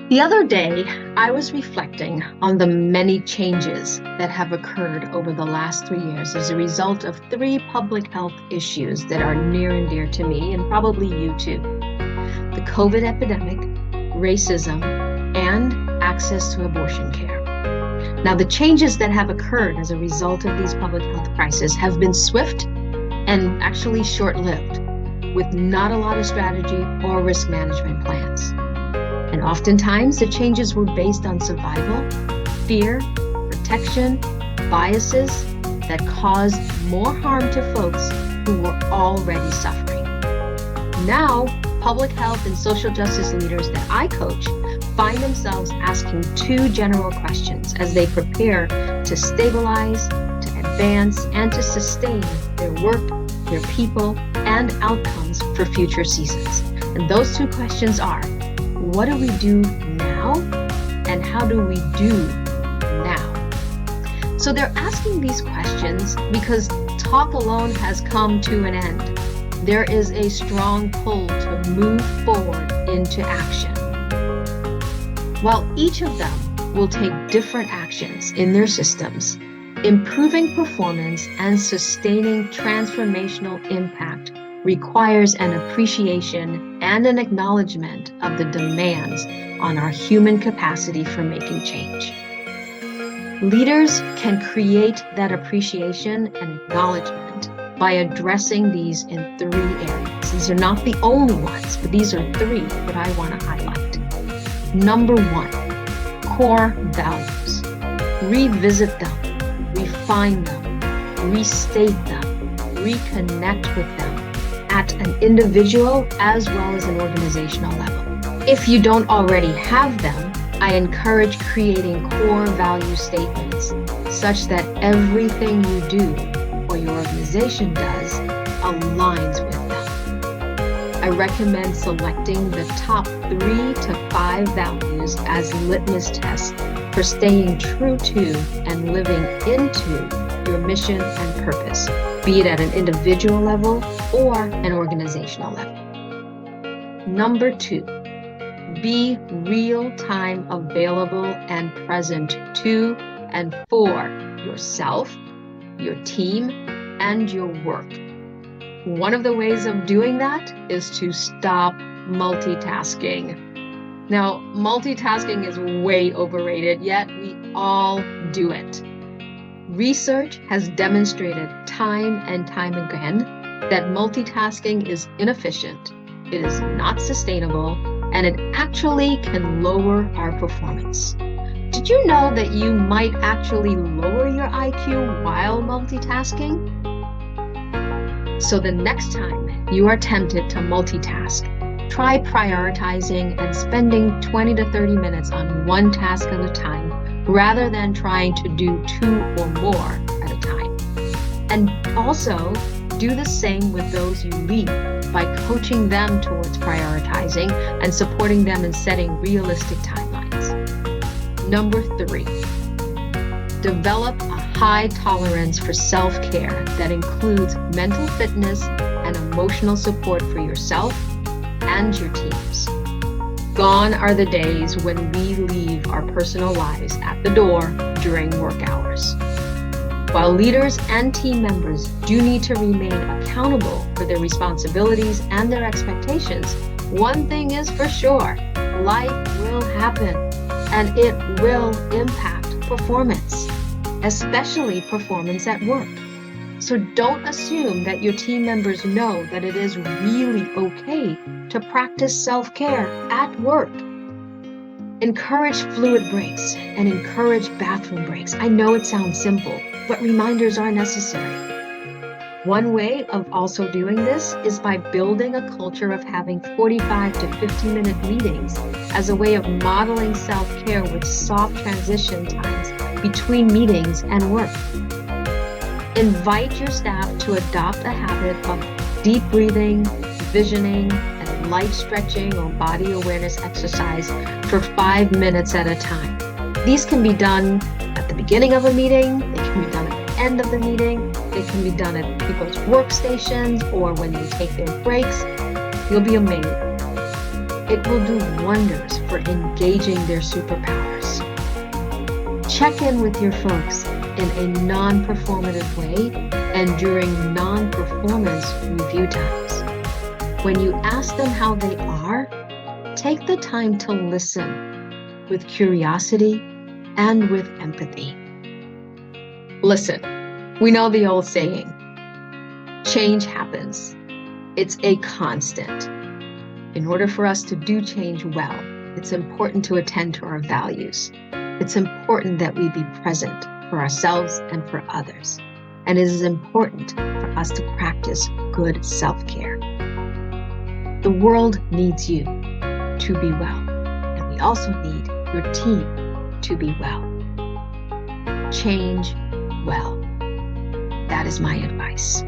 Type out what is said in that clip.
The other day, I was reflecting on the many changes that have occurred over the last 3 years as a result of three public health issues that are near and dear to me, and probably you too. The COVID epidemic, racism, and access to abortion care. Now, the changes that have occurred as a result of these public health crises have been swift and actually short-lived, with not a lot of strategy or risk management plans. And oftentimes, the changes were based on survival, fear, protection, biases that caused more harm to folks who were already suffering. Now, public health and social justice leaders that I coach find themselves asking two general questions as they prepare to stabilize, to advance, and to sustain their work, their people, and outcomes for future seasons. And those two questions are, what do we do now? And how do we do now? So they're asking these questions because talk alone has come to an end. There is a strong pull to move forward into action. While each of them will take different actions in their systems, improving performance and sustaining transformational impact requires an appreciation and an acknowledgement of the demands on our human capacity for making change. Leaders can create that appreciation and acknowledgement by addressing these in three areas. These are not the only ones, but these are three that I want to highlight. Number one, core values. Revisit them, refine them, restate them, reconnect with them at an individual as well as an organizational level. If you don't already have them, I encourage creating core value statements such that everything you do or your organization does aligns with them. I recommend selecting the top 3 to 5 values as litmus tests for staying true to and living into your mission and purpose, be it at an individual level or an organizational level. Number 2, be real-time available and present to and for yourself, your team, and your work. One of the ways of doing that is to stop multitasking. Now, multitasking is way overrated, yet we all do it. Research has demonstrated time and time again that multitasking is inefficient, it is not sustainable, and it actually can lower our performance. Did you know that you might actually lower your IQ while multitasking? So the next time you are tempted to multitask, try prioritizing and spending 20 to 30 minutes on one task at a time rather than trying to do 2 or more at a time. And also do the same with those you lead by coaching them towards prioritizing and supporting them in setting realistic timelines. Number 3, develop a high tolerance for self-care that includes mental fitness and emotional support for yourself and your teams. Gone are the days when we leave our personal lives at the door during work hours. While leaders and team members do need to remain accountable for their responsibilities and their expectations, one thing is for sure, life will happen and it will impact performance, especially performance at work. So don't assume that your team members know that it is really okay to practice self-care at work. Encourage fluid breaks and encourage bathroom breaks. I know it sounds simple, but reminders are necessary. One way of also doing this is by building a culture of having 45 to 50-minute meetings as a way of modeling self-care with soft transition times between meetings and work. Invite your staff to adopt a habit of deep breathing, visioning, and light stretching or body awareness exercise for 5 minutes at a time. These can be done at the beginning of a meeting, they can be done at the end of the meeting, they can be done at people's workstations or when they take their breaks. You'll be amazed. It will do wonders for engaging their superpowers. Check in with your folks in a non-performative way and during non-performance review times. When you ask them how they are, take the time to listen with curiosity and with empathy. Listen, we know the old saying, change happens. It's a constant. In order for us to do change well, it's important to attend to our values. It's important that we be present for ourselves and for others. And it is important for us to practice good self-care. The world needs you to be well, and we also need your team to be well. Change well. That is my advice.